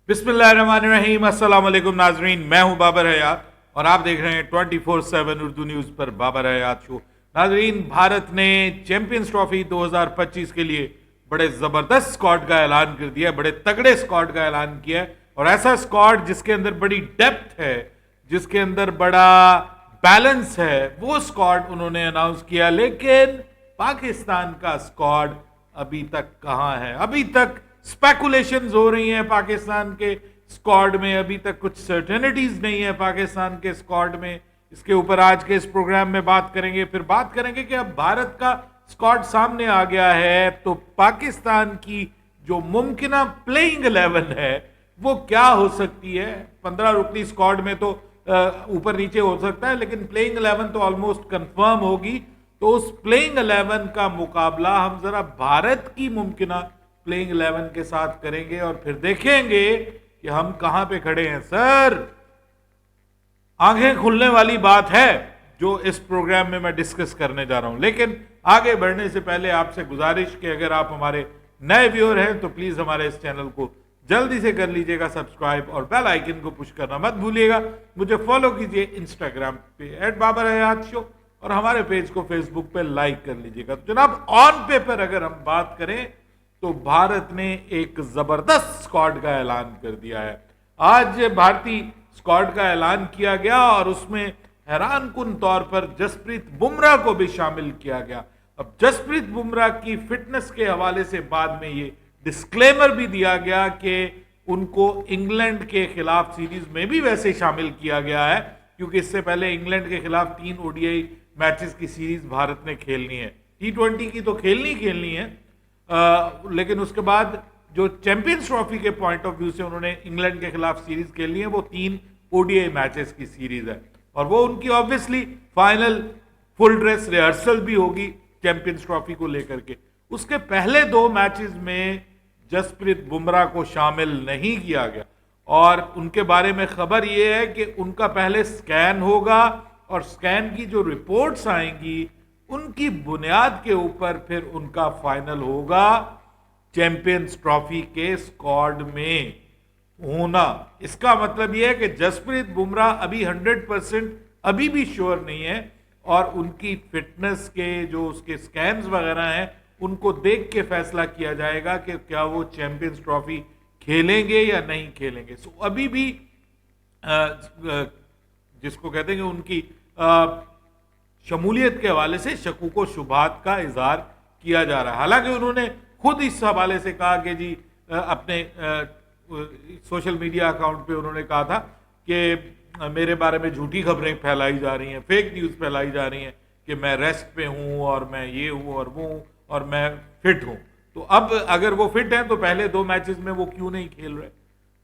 बिस्मिल्लाहिर्रहमानिर्रहीम, अस्सलाम वालेकुम नाजरीन। मैं हूं बाबर हयात और आप देख रहे हैं 24/7 उर्दू न्यूज़ पर बाबर हयात शो। नाजरीन, भारत ने चैंपियंस ट्रॉफी 2025 के लिए बड़े ज़बरदस्त स्क्वाड का ऐलान कर दिया है, बड़े तगड़े स्क्वाड का ऐलान किया है। और ऐसा स्क्वाड जिसके अंदर बड़ी डेप्थ है, जिसके अंदर बड़ा बैलेंस है, वो स्क्वाड उन्होंने अनाउंस किया। लेकिन पाकिस्तान का स्क्वाड अभी तक कहां है? अभी तक स्पेकुलेशंस हो रही हैं पाकिस्तान के स्क्वाड में, अभी तक कुछ सर्टेनिटीज नहीं है पाकिस्तान के स्क्वाड में। इसके ऊपर आज के इस प्रोग्राम में बात करेंगे। फिर बात करेंगे कि अब भारत का स्क्वाड सामने आ गया है तो पाकिस्तान की जो मुमकिन प्लेइंग 11 है वो क्या हो सकती है। 15 रुकनी स्क्वाड में तो ऊपर नीचे हो सकता है, लेकिन प्लेइंग 11 तो ऑलमोस्ट कंफर्म होगी। तो उस प्लेइंग 11 का मुकाबला हम जरा भारत की मुमकिन प्लेइंग 11 के साथ करेंगे और फिर देखेंगे कि हम कहां पे खड़े हैं। सर, आंखें खुलने वाली बात है जो इस प्रोग्राम में मैं डिस्कस करने जा रहा हूं। लेकिन आगे बढ़ने से पहले आपसे गुजारिश कि अगर आप हमारे नए व्यूअर हैं तो प्लीज हमारे इस चैनल को जल्दी से कर लीजिएगा सब्सक्राइब और बेल आइकन को पुश करना मत भूलिएगा। मुझे फॉलो कीजिए इंस्टाग्राम पे @बाबरहयातशो और हमारे पेज को फेसबुक पे लाइक कर लीजिएगा। तो जनाब, ऑन पेपर अगर हम बात करें तो भारत ने एक जबरदस्त स्क्वाड का ऐलान कर दिया है। आज भारतीय स्क्वाड का ऐलान किया गया और उसमें हैरान कुन तौर पर जसप्रीत बुमराह को भी शामिल किया गया। अब जसप्रीत बुमराह की फिटनेस के हवाले से बाद में ये डिस्क्लेमर भी दिया गया कि उनको इंग्लैंड के खिलाफ सीरीज में भी वैसे शामिल किया गया है, क्योंकि इससे पहले इंग्लैंड के खिलाफ 3 ओडीआई मैचेस की सीरीज भारत ने खेलनी है। T20 की तो खेलनी है, लेकिन उसके बाद जो चैंपियंस ट्रॉफी के पॉइंट ऑफ व्यू से उन्होंने इंग्लैंड के खिलाफ सीरीज खेलनी है, वो 3 ओडीआई मैचेस की सीरीज है। और वो उनकी obviously final full dress rehearsal भी होगी चैंपियंस ट्रॉफी को लेकर के। उसके पहले 2 मैचेस में जसप्रीत बुमराह को शामिल नहीं किया गया और उनके बारे में खबर यह है कि उनका पहले स्कैन होगा और स्कैन की जो रिपोर्ट्स आएंगी उनकी बुनियाद के ऊपर फिर उनका फाइनल होगा चैंपियंस ट्रॉफी के स्क्वाड में होना। इसका मतलब यह है कि जसप्रीत बुमराह अभी 100% अभी भी श्योर नहीं है और उनकी फिटनेस के जो उसके स्कैन्स वगैरह हैं उनको देख के फैसला किया जाएगा कि क्या वो चैंपियंस ट्रॉफी खेलेंगे या नहीं खेलेंगे। सो अभी भी जिसको कहते हैं कि उनकी शमूलियत के हवाले से शकूक शुबात का इजहार किया जा रहा है। हालांकि उन्होंने खुद इस हवाले से कहा कि जी अपने सोशल मीडिया अकाउंट पे उन्होंने कहा था कि मेरे बारे में झूठी खबरें फैलाई जा रही हैं, फेक न्यूज़ फैलाई जा रही हैं कि मैं रेस्ट पे हूँ और मैं ये हूँ और वो हूँ और मैं फिट हूँ। तो अब अगर वो फिट हैं तो पहले 2 मैचेस में वो क्यों नहीं खेल रहे,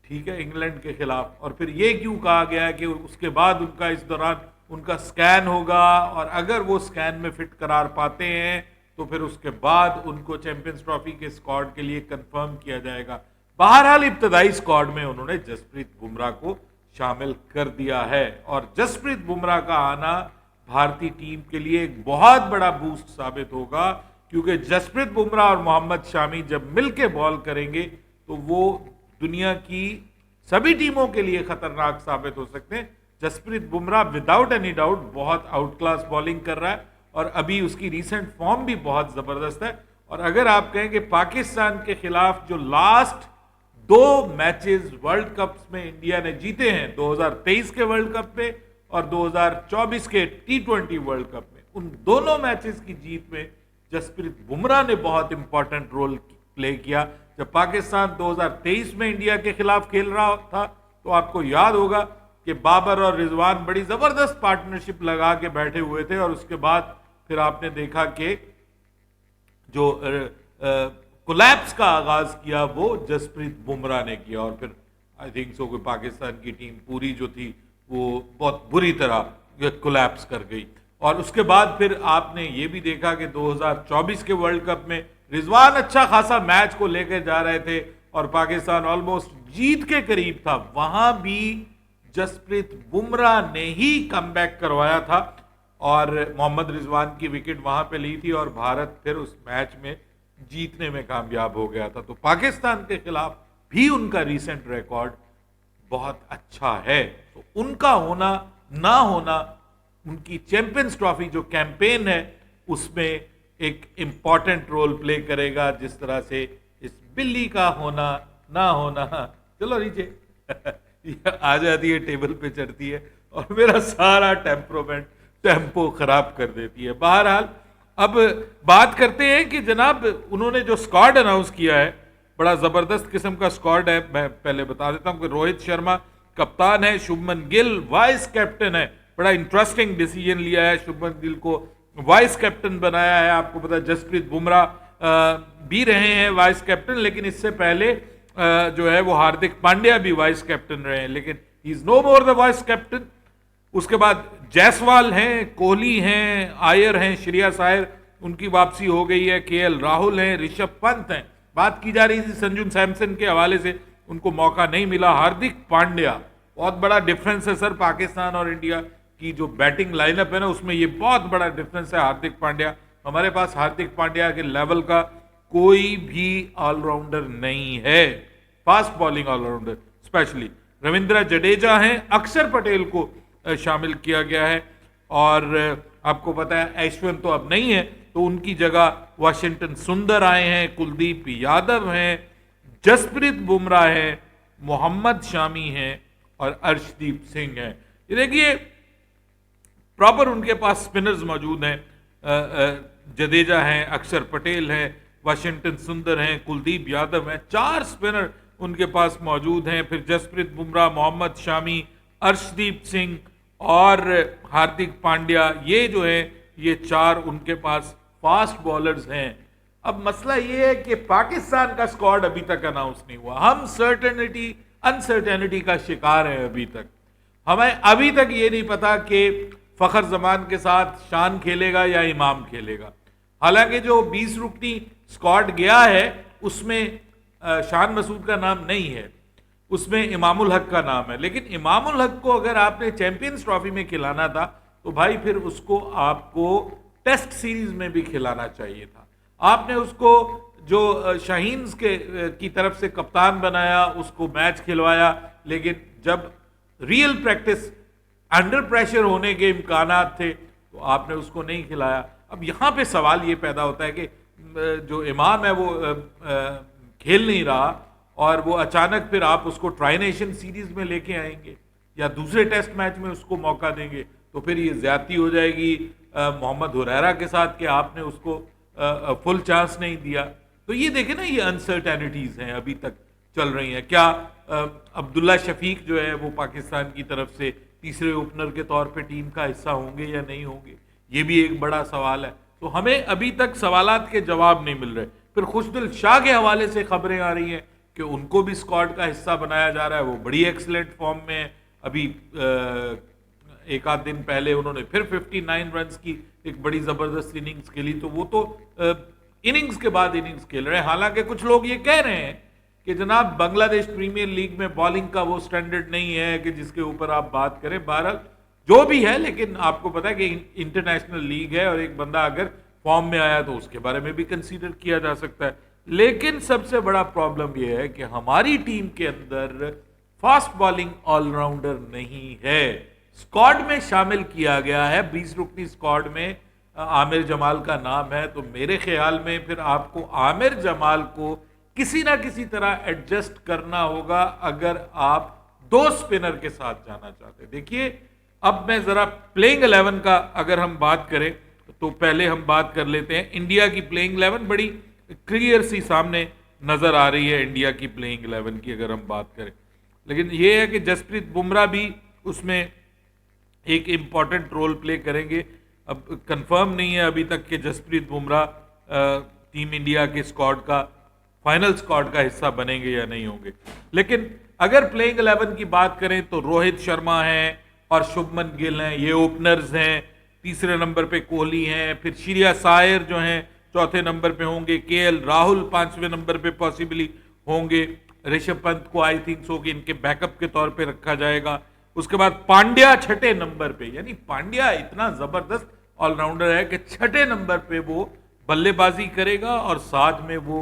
ठीक है, इंग्लैंड के खिलाफ। और फिर ये क्यों कहा गया है कि उसके बाद उनका इस दौरान उनका स्कैन होगा और अगर वो स्कैन में फिट करार पाते हैं तो फिर उसके बाद उनको चैंपियंस ट्रॉफी के स्क्वाड के लिए कंफर्म किया जाएगा। बहरहाल इब्तदाई स्क्वाड में उन्होंने जसप्रीत बुमराह को शामिल कर दिया है और जसप्रीत बुमराह का आना भारतीय टीम के लिए एक बहुत बड़ा बूस्ट साबित होगा, क्योंकि जसप्रीत बुमराह और मोहम्मद शामी जब मिलके बॉल करेंगे तो वो दुनिया की सभी टीमों के लिए खतरनाक साबित हो सकते हैं। Jasprit Bumrah without any doubt बहुत आउट क्लास बॉलिंग कर रहा है और अभी उसकी रीसेंट फॉर्म भी बहुत जबरदस्त है। और अगर आप कहें कि पाकिस्तान के खिलाफ जो लास्ट 2 मैचेस वर्ल्ड कप में इंडिया ने जीते हैं, 2023 के वर्ल्ड कप में और 2024 के T20 वर्ल्ड कप में, उन दोनों मैचेस की जीत में जसप्रीत बुमराह ने बहुत इंपॉर्टेंट रोल प्ले किया। जब पाकिस्तान 2023 में इंडिया के खिलाफ खेल रहा था तो आपको याद होगा कि बाबर और रिजवान बड़ी जबरदस्त पार्टनरशिप लगा के बैठे हुए थे और उसके बाद फिर आपने देखा कि जो कोलैप्स का आगाज किया वो जसप्रीत बुमराह ने किया और फिर आई थिंक सो कि पाकिस्तान की टीम पूरी जो थी वो बहुत बुरी तरह कोलैप्स कर गई। और उसके बाद फिर आपने ये भी देखा कि 2024 के वर्ल्ड कप में रिजवान अच्छा खासा मैच को लेकर जा रहे थे और पाकिस्तान ऑलमोस्ट जीत के करीब था, वहां भी जसप्रीत बुमराह ने ही कमबैक करवाया था और मोहम्मद रिजवान की विकेट वहां पे ली थी और भारत फिर उस मैच में जीतने में कामयाब हो गया था। तो पाकिस्तान के खिलाफ भी उनका रीसेंट रिकॉर्ड बहुत अच्छा है। तो उनका होना ना होना उनकी चैंपियंस ट्रॉफी जो कैंपेन है उसमें एक इंपॉर्टेंट रोल प्ले करेगा, जिस तरह से इस बिल्ली का होना ना होना। चलो नीचे ये आ जाती है, टेबल पे चढ़ती है और मेरा सारा टेम्पो खराब कर देती है। बहरहाल अब बात करते हैं कि जनाब उन्होंने जो स्क्वाड अनाउंस किया है, बड़ा जबरदस्त किस्म का स्क्वाड है। मैं पहले बता देता हूं कि रोहित शर्मा कप्तान है, शुभमन गिल वाइस कैप्टन है। बड़ा इंटरेस्टिंग डिसीजन लिया है, शुभमन गिल को वाइस कैप्टन बनाया है। आपको पता है जसप्रीत बुमराह भी रहे हैं वाइस कैप्टन, लेकिन इससे पहले जो है वो हार्दिक पांड्या भी वाइस कैप्टन रहे हैं, लेकिन he is no more the vice captain. उसके बाद जायसवाल हैं, कोहली हैं, आयर हैं, श्रेयस आयर उनकी वापसी हो गई है, केएल राहुल हैं, ऋषभ पंत हैं। बात की जा रही थी संजू सैमसन के हवाले से, उनको मौका नहीं मिला। हार्दिक पांड्या, बहुत बड़ा डिफरेंस है सर पाकिस्तान और इंडिया की जो बैटिंग लाइनअप है ना, उसमें ये बहुत बड़ा डिफरेंस है। हार्दिक पांड्या, हमारे पास हार्दिक पांड्या के लेवल का कोई भी ऑलराउंडर नहीं है, fast bowling allrounder. Specially Ravindra Jadeja हैं, अक्षर पटेल को शामिल किया गया है, और आपको पता है ऐश्वर्य तो अब नहीं है, तो उनकी जगह वाशिंगटन सुंदर आए हैं, कुलदीप यादव हैं, जसप्रीत बुमराह हैं, मोहम्मद शामी हैं और अर्शदीप सिंह हैं। ये देखिए प्रॉपर उनके पास स्पिनर्स मौजूद हैं। जडेजा हैं, अक्षर पटेल हैं, वाशिंगटन सुंदर हैं, कुलदीप यादव हैं, 4 स्पिनर उनके पास मौजूद हैं। फिर जसप्रीत बुमराह, मोहम्मद शामी, अर्शदीप सिंह और हार्दिक पांड्या, ये जो है ये 4 उनके पास फास्ट बॉलर्स हैं। अब मसला ये है कि पाकिस्तान का स्क्वाड अभी तक अनाउंस नहीं हुआ। हम अनसर्टेनिटी का शिकार है अभी तक। हमें अभी तक ये नहीं पता कि फखर जमान के साथ शान खेलेगा या इमाम खेलेगा। हालांकि जो 20 रुकनी स्क्वाड गया है उसमें शान मसूद का नाम नहीं है, उसमें इमामुल हक का नाम है। लेकिन इमामुल हक को अगर आपने चैंपियंस ट्रॉफी में खिलाना था तो भाई फिर उसको आपको टेस्ट सीरीज में भी खिलाना चाहिए था। आपने उसको जो शाहीन्स की तरफ से कप्तान बनाया, उसको मैच खिलवाया, लेकिन जब रियल प्रैक्टिस अंडर प्रेशर होने के इम्कानात थे तो आपने उसको नहीं खिलाया। अब यहाँ पे सवाल ये पैदा होता है कि जो इमाम है वो खेल नहीं रहा और वो अचानक फिर आप उसको ट्राई नेशन सीरीज में लेके आएंगे या दूसरे टेस्ट मैच में उसको मौका देंगे, तो फिर ये ज्यादती हो जाएगी मोहम्मद हुरैरा के साथ कि आपने उसको फुल चांस नहीं दिया। तो ये देखें ना, ये अनसर्टेनिटीज हैं अभी तक चल रही हैं। क्या अब्दुल्ला शफीक जो है वो पाकिस्तान की तरफ से तीसरे ओपनर के तौर पे टीम का हिस्सा होंगे या नहीं होंगे, ये भी एक बड़ा सवाल है। तो हमें अभी तक सवालात के जवाब नहीं मिल रहे। फिर खुशदिल शाह के हवाले से खबरें आ रही हैं कि उनको भी स्क्वाड का हिस्सा बनाया जा रहा है, वो बड़ी एक्सीलेंट फॉर्म में है। अभी एक आध दिन पहले उन्होंने फिर 59 रन्स की एक बड़ी जबरदस्त इनिंग्स खेली, तो वो तो इनिंग्स के बाद इनिंग्स खेल रहे हैं। हालांकि कुछ लोग ये कह रहे हैं कि जनाब बांग्लादेश प्रीमियर लीग में बॉलिंग का वो स्टैंडर्ड नहीं है कि जिसके ऊपर आप बात करें। बहरहाल जो भी है, लेकिन आपको पता है कि इंटरनेशनल लीग है और एक बंदा अगर फॉर्म में आया तो उसके बारे में भी कंसीडर किया जा सकता है। लेकिन सबसे बड़ा प्रॉब्लम यह है कि हमारी टीम के अंदर फास्ट बॉलिंग ऑलराउंडर नहीं है। स्क्वाड में शामिल किया गया है, 20 रुकनी स्क्वाड में आमिर जमाल का नाम है, तो मेरे ख्याल में फिर आपको आमिर जमाल को किसी ना किसी तरह एडजस्ट करना होगा अगर आप 2 स्पिनर के साथ जाना चाहते हैं। देखिए अब मैं जरा प्लेइंग 11 का अगर हम बात करें तो पहले हम बात कर लेते हैं इंडिया की प्लेइंग 11। बड़ी क्लियर सी सामने नजर आ रही है इंडिया की प्लेइंग 11 की अगर हम बात करें। लेकिन यह है कि जसप्रीत बुमराह भी उसमें एक इंपॉर्टेंट रोल प्ले करेंगे। अब कंफर्म नहीं है अभी तक कि जसप्रीत बुमराह टीम इंडिया के स्क्वाड का फाइनल स्क्वाड का हिस्सा बनेंगे या नहीं होंगे। लेकिन अगर प्लेइंग 11 की बात करें तो रोहित शर्मा हैं और शुभमन गिल हैं, ये ओपनर्स हैं। तीसरे नंबर पे कोहली हैं, फिर श्रेयस आयर जो हैं चौथे नंबर पे होंगे, केएल राहुल 5वें नंबर पे पॉसिबली होंगे, ऋषभ पंत को आई थिंक सो कि इनके बैकअप के तौर पे रखा जाएगा। उसके बाद पांड्या 6ठे नंबर पे, यानी पांड्या इतना जबरदस्त ऑलराउंडर है कि 6ठे नंबर पे वो बल्लेबाजी करेगा और साथ में वो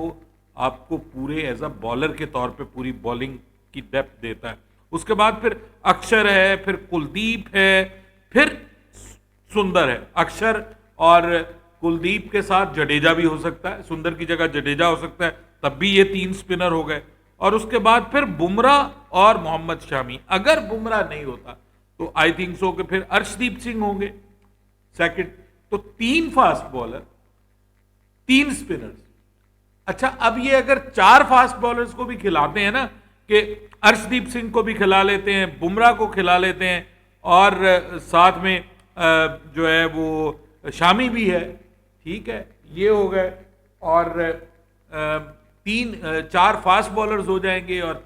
आपको पूरे एज अ बॉलर के तौर पे पूरी बॉलिंग की डेप्थ देता है। उसके बाद फिर अक्षर है, फिर कुलदीप है, फिर सुंदर है। अक्षर और कुलदीप के साथ जडेजा भी हो सकता है, सुंदर की जगह जडेजा हो सकता है, तब भी ये 3 स्पिनर हो गए। और उसके बाद फिर बुमराह और मोहम्मद शामी। अगर बुमराह नहीं होता तो आई थिंक सो कि फिर अर्शदीप सिंह होंगे सेकंड। तो 3 फास्ट बॉलर, 3 स्पिनर्स। अच्छा, अब ये अगर 4 फास्ट बॉलर्स को भी खिलाते हैं ना, कि अर्शदीप सिंह को भी खिला लेते हैं, बुमराह को खिला लेते हैं, और साथ में जो है वो शामी भी है, ठीक है, ये हो गए। और 4 फास्ट बॉलर्स हो जाएंगे और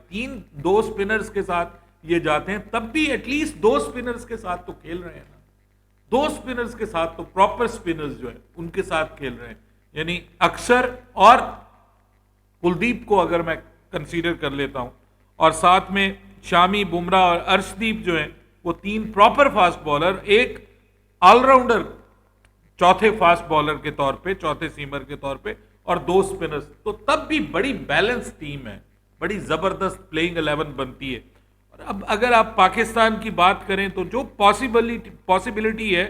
2 स्पिनर्स के साथ ये जाते हैं। तब भी एटलीस्ट 2 स्पिनर्स के साथ तो खेल रहे हैं ना, 2 स्पिनर्स के साथ तो प्रॉपर स्पिनर्स जो है उनके साथ खेल रहे हैं। यानी अक्षर और कुलदीप को अगर मैं कंसीडर कर लेता हूं, और साथ में शामी, बुमराह और अर्शदीप जो है वो 3 प्रॉपर फास्ट बॉलर, एक ऑलराउंडर चौथे फास्ट बॉलर के तौर पे, चौथे सीमर के तौर पे, और 2 स्पिनर्स, तो तब भी बड़ी बैलेंस टीम है, बड़ी जबरदस्त प्लेइंग 11 बनती है। और अब अगर आप पाकिस्तान की बात करें तो जो पॉसिबिलिटी है,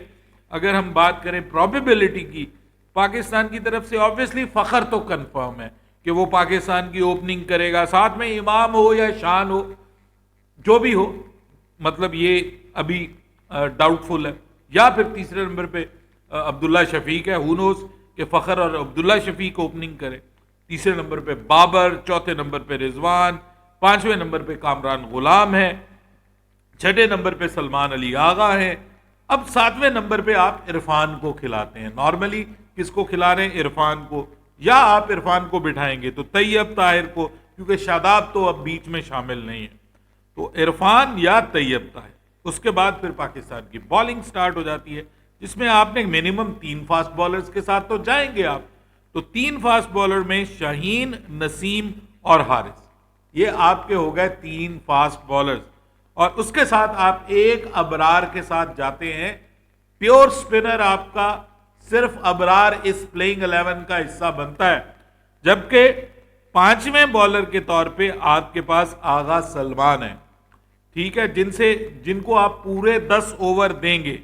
अगर हम बात करें प्रोबेबिलिटी की, पाकिस्तान की तरफ से ऑब्वियसली फखर तो कंफर्म है कि वो पाकिस्तान की ओपनिंग करेगा, साथ में इमाम हो या शान हो, जो भी हो, मतलब ये अभी डाउटफुल है। या फिर तीसरे नंबर पे अब्दुल्ला शफीक है, हु नोस कि फखर और अब्दुल्ला शफीक ओपनिंग करे। तीसरे नंबर पे बाबर, चौथे नंबर पे रिजवान, 5वें नंबर पे कामरान गुलाम है, 6ठे नंबर पे सलमान अली आगा है। अब 7वें नंबर पे आप इरफान को खिलाते हैं। नॉर्मली किसको खिला रहे हैं? इरफान को। या आप इरफान को बिठाएंगे तो तैयब ताहिर को, क्योंकि शादाब तो अब बीच में शामिल नहीं है। तो इरफान या तैयब ताहिर। उसके बाद फिर पाकिस्तान की बॉलिंग स्टार्ट हो जाती है, जिसमें आपने मिनिमम 3 फास्ट बॉलर्स के साथ तो जाएंगे आप। तो 3 फास्ट बॉलर में शाहीन, नसीम और हारिस, ये आपके हो गए 3 फास्ट बॉलर्स। और उसके साथ आप एक अबरार के साथ जाते हैं। प्योर स्पिनर आपका सिर्फ अबरार इस प्लेइंग 11 का हिस्सा बनता है, जबकि 5वें बॉलर के तौर पे आपके पास आगा सलमान है, ठीक है, जिनको आप पूरे 10 ओवर देंगे।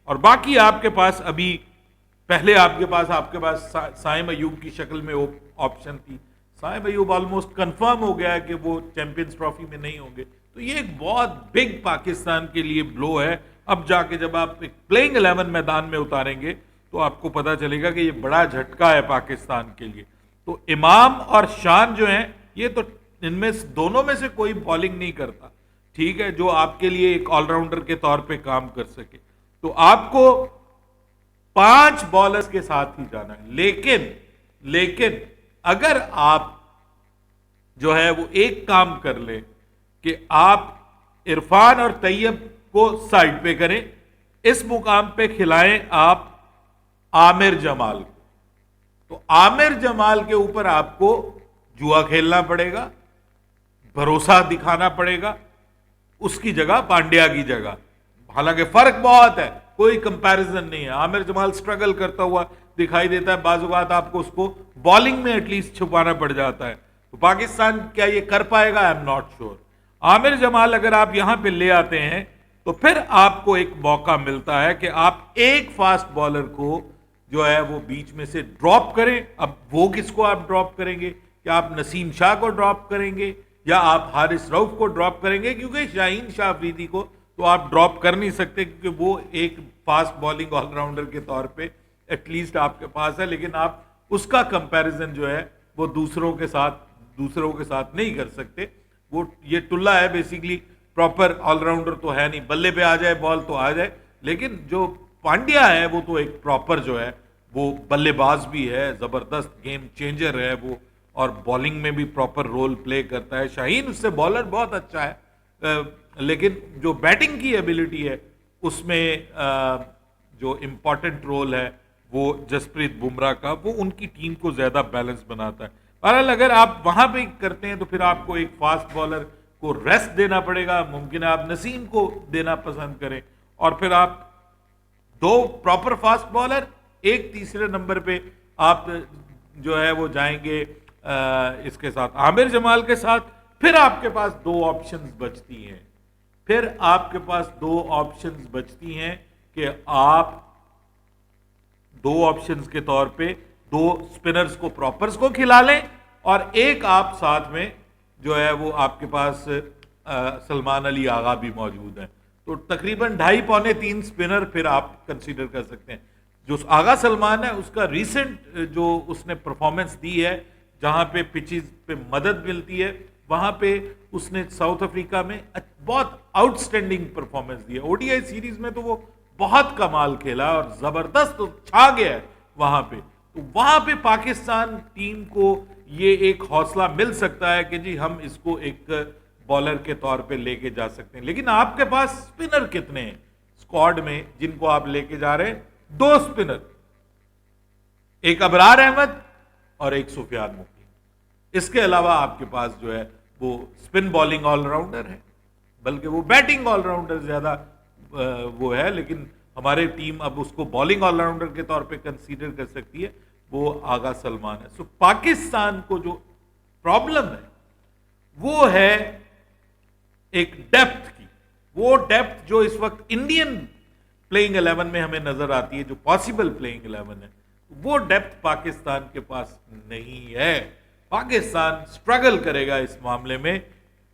और बाकी आपके पास अभी, पहले आपके पास साइम अयूब की शक्ल में ऑप्शन थी। साइम अयूब ऑलमोस्ट कंफर्म हो गया है कि वो चैंपियंस ट्रॉफी में नहीं होंगे। तो ये एक बहुत बिग पाकिस्तान के लिए ब्लो है। अब जाके जब आप एक प्लेइंग 11 मैदान में उतारेंगे तो आपको पता चलेगा कि ये बड़ा झटका है पाकिस्तान के लिए। तो इमाम और शान जो हैं, ये तो इनमें दोनों में से कोई बॉलिंग नहीं करता, ठीक है, जो आपके लिए एक ऑलराउंडर के तौर पे काम कर सके। तो आपको 5 बॉलर्स के साथ ही जाना है। लेकिन अगर आप जो है वो एक काम कर ले कि आप इरफान और तैयब को साइड पे करें, इस मुकाम पे खिलाएं आप आमिर जमाल को, तो आमिर जमाल के ऊपर आपको जुआ खेलना पड़ेगा, भरोसा दिखाना पड़ेगा, उसकी जगह पांड्या की जगह। हालांकि फर्क बहुत है, कोई कंपैरिजन नहीं है। आमिर जमाल स्ट्रगल करता हुआ दिखाई देता है, बाजुगात आपको उसको बॉलिंग में एटलीस्ट छुपाना पड़ जाता है। तो पाकिस्तान क्या ये कर पाएगा? I am not sure. Aamir Jamal अगर आप यहां पे ले आते हैं तो फिर आपको एक मौका मिलता है कि आप एक फास्ट बॉलर को जो है वो बीच में से ड्रॉप करें। अब वो किसको आप ड्रॉप करेंगे? क्या आप नसीम शाह को ड्रॉप करेंगे या आप हारिस रऊफ को ड्रॉप करेंगे? क्योंकि शाहीन शाह अफरीदी को तो आप ड्रॉप कर नहीं सकते, क्योंकि वो एक फास्ट बॉलिंग ऑलराउंडर के तौर पे एटलीस्ट आपके पास है, लेकिन आप उसका कंपैरिजन जो है वो दूसरों के साथ नहीं कर सकते। वो ये टुल्ला है बेसिकली, प्रॉपर ऑलराउंडर तो है नहीं, बल्ले पे आ जाए बॉल तो आ जाए। लेकिन जो पांड्या है वो तो एक प्रॉपर जो है वो बल्लेबाज भी है, जबरदस्त गेम चेंजर है वो, और बॉलिंग में भी प्रॉपर रोल प्ले करता है। शाहीन उससे बॉलर बहुत अच्छा है, लेकिन जो बैटिंग की एबिलिटी है उसमें जो इम्पॉर्टेंट रोल है वो जसप्रीत बुमराह का, वो उनकी टीम को ज्यादा बैलेंस बनाता है। बहरहाल अगर आप वहां पे करते हैं तो फिर आपको एक फास्ट बॉलर को रेस्ट देना पड़ेगा। मुमकिन है आप नसीम को देना पसंद करें, और फिर आप 2 प्रॉपर फास्ट बॉलर, एक तीसरे नंबर पे आप जो है वो जाएंगे इसके साथ आमिर जमाल के साथ। फिर आपके पास दो ऑप्शंस बचती हैं, फिर आपके पास दो ऑप्शंस बचती हैं कि आप दो ऑप्शंस के तौर पे दो स्पिनर्स को प्रॉपर्स को खिला लें और एक आप साथ में जो है वो आपके पास सलमान अली आगा भी मौजूद हैं, तो तकरीबन 2.5-3 स्पिनर फिर आप कंसीडर कर सकते हैं। जो आगा सलमान है उसका रीसेंट जो उसने परफॉर्मेंस दी है, जहां पे पिचेस पे मदद मिलती है, वहां पे उसने साउथ अफ्रीका में बहुत आउटस्टैंडिंग परफॉर्मेंस दी है। ओडीआई सीरीज में तो वो बहुत कमाल खेला और जबरदस्त छा गया है वहां पे। तो वहां पे पाकिस्तान टीम को ये एक हौसला मिल सकता है कि जी हम इसको एक बॉलर के तौर पे लेके जा सकते हैं। लेकिन आपके पास स्पिनर कितने हैं स्क्वाड में जिनको आप लेके जा रहे हैं? दो स्पिनर, एक अबरार अहमद और एक सुफियान मुकी। इसके अलावा आपके पास जो है वो स्पिन बॉलिंग ऑलराउंडर है, बल्कि वो बैटिंग ऑलराउंडर ज्यादा वो है, लेकिन हमारी टीम अब उसको बॉलिंग ऑलराउंडर के तौर पे कंसीडर कर सकती है, वो आगा सलमान है। सो पाकिस्तान को जो प्रॉब्लम है वो है एक डेप्थ की, वो डेप्थ जो इस वक्त इंडियन प्लेइंग 11 में हमें नजर आती है, जो पॉसिबल प्लेइंग 11 है, वो डेप्थ पाकिस्तान के पास नहीं है। पाकिस्तान स्ट्रगल करेगा इस मामले में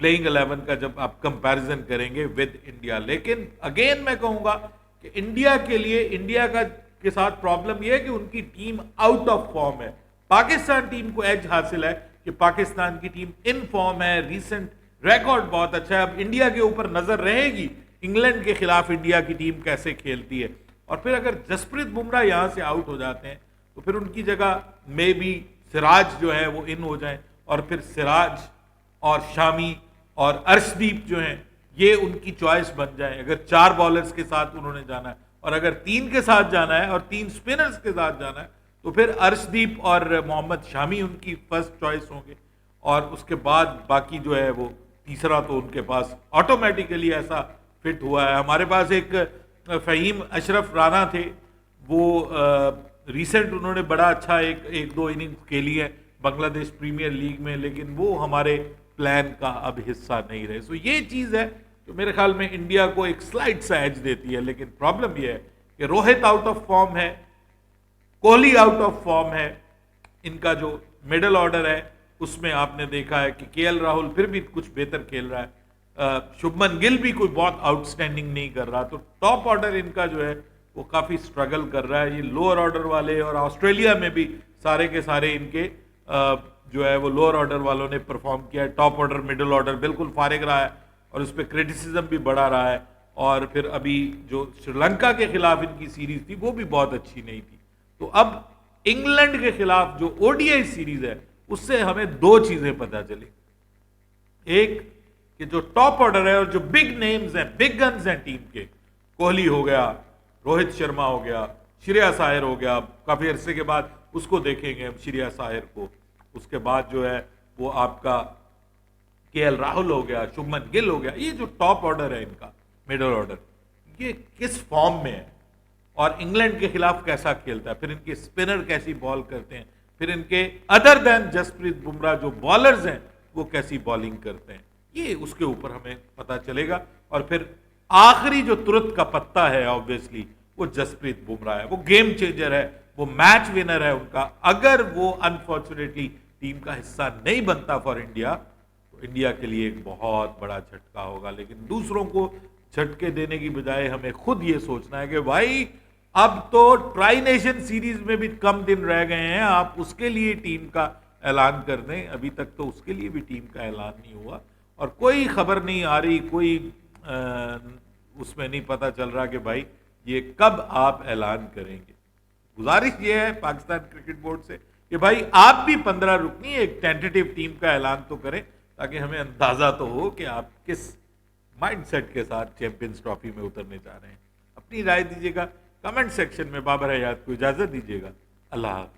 प्लेइंग 11 का जब आप कंपैरिजन करेंगे विद इंडिया। लेकिन अगेन मैं कहूंगा कि इंडिया के लिए, इंडिया का के साथ प्रॉब्लम यह है कि उनकी टीम आउट ऑफ फॉर्म है। पाकिस्तान टीम को एज हासिल है कि पाकिस्तान की टीम इन फॉर्म है, रीसेंट रिकॉर्ड बहुत अच्छा है। अब इंडिया के ऊपर नजर रहेगी इंग्लैंड के खिलाफ इंडिया की टीम कैसे खेलती है, और फिर अगर जसप्रीत बुमराह यहां से आउट हो जाते हैं तो फिर उनकी जगह मे बी सिराज जो है वो इन हो जाए, और फिर सिराज और शामी और अर्शदीप जो हैं ये उनकी चॉइस बन जाए। अगर 4 बॉलर्स के साथ उन्होंने जाना है और अगर 3 के साथ जाना है और 3 स्पिनर्स के साथ जाना है तो फिर अर्शदीप और मोहम्मद शामी उनकी फर्स्ट चॉइस होंगे, और उसके बाद बाकी जो है वो तीसरा तो उनके पास ऑटोमेटिकली ऐसा फिट हुआ है। हमारे पास एक फहीम अशरफ राना थे, वो रिसेंट उन्होंने बड़ा अच्छा एक दो इनिंग्स खेली है बांग्लादेश प्रीमियर लीग में, लेकिन वो हमारे प्लान का अब हिस्सा नहीं रहे। सो ये चीज़ है जो मेरे ख्याल में इंडिया को एक स्लाइड सा एज देती है। लेकिन प्रॉब्लम यह है कि रोहित आउट ऑफ फॉर्म है, कोहली आउट ऑफ फॉर्म है, इनका जो मिडल ऑर्डर है उसमें आपने देखा है कि केएल राहुल फिर भी कुछ बेहतर खेल रहा है, शुभमन गिल भी कोई बहुत आउटस्टैंडिंग नहीं कर रहा, तो टॉप ऑर्डर इनका जो है वो काफी स्ट्रगल कर रहा है। ये लोअर ऑर्डर वाले, और ऑस्ट्रेलिया में भी सारे के सारे इनके जो है वो लोअर ऑर्डर वालों ने परफॉर्म किया है। टॉप ऑर्डर मिडिल ऑर्डर बिल्कुल फारिग रहा है और उस पर क्रिटिसिज्म भी बढ़ा रहा है। और फिर अभी जो श्रीलंका के खिलाफ इनकी सीरीज थी वो भी बहुत अच्छी नहीं थी। तो अब इंग्लैंड के खिलाफ जो ओडीआई सीरीज है उससे हमें दो चीजें पता चली, एक कि जो टॉप ऑर्डर है और जो बिग नेम्स हैं, बिग गन्स हैं टीम के, कोहली हो गया, रोहित शर्मा हो गया, श्रेयस अय्यर हो गया, काफी अरसे के बाद उसको देखेंगे हम श्रेयस अय्यर को, उसके बाद जो है वो आपका केएल राहुल हो गया, शुभमन गिल हो गया, ये जो टॉप ऑर्डर है इनका मिडिल ऑर्डर, ये किस फॉर्म में है और इंग्लैंड के खिलाफ कैसा खेलता है, फिर इनके स्पिनर कैसी बॉल करते हैं, फिर इनके अदर देन जसप्रीत बुमराह जो बॉलर्स हैं वो कैसी बॉलिंग करते हैं, ये उसके ऊपर हमें पता चलेगा। और फिर आखिरी जो तुरंत का पत्ता है ऑब्वियसली वो जसप्रीत बुमराह है, वो गेम चेंजर है, वो मैच विनर है उनका। अगर वो अनफॉर्चुनेटली टीम का हिस्सा नहीं बनता फॉर इंडिया तो इंडिया के लिए एक बहुत बड़ा झटका होगा। लेकिन दूसरों को झटके देने की बजाय हमें खुद ये सोचना है कि भाई अब तो ट्राई नेशन सीरीज में भी कम दिन रह गए हैं, आप उसके लिए टीम का ऐलान कर दें। अभी तक तो उसके लिए भी टीम का ऐलान नहीं हुआ और कोई खबर नहीं आ रही, कोई उसमें नहीं पता चल रहा कि भाई ये कब आप ऐलान करेंगे। गुजारिश ये है पाकिस्तान क्रिकेट बोर्ड से कि भाई आप भी 15 रुकनी एक टेंटेटिव टीम का ऐलान तो करें, ताकि हमें अंदाजा तो हो कि आप किस माइंडसेट के साथ चैंपियंस ट्रॉफी में उतरने जा रहे हैं। अपनी राय दीजिएगा कमेंट सेक्शन में। बाबर हयात को इजाजत दीजिएगा। अल्लाह हाफ़िज़।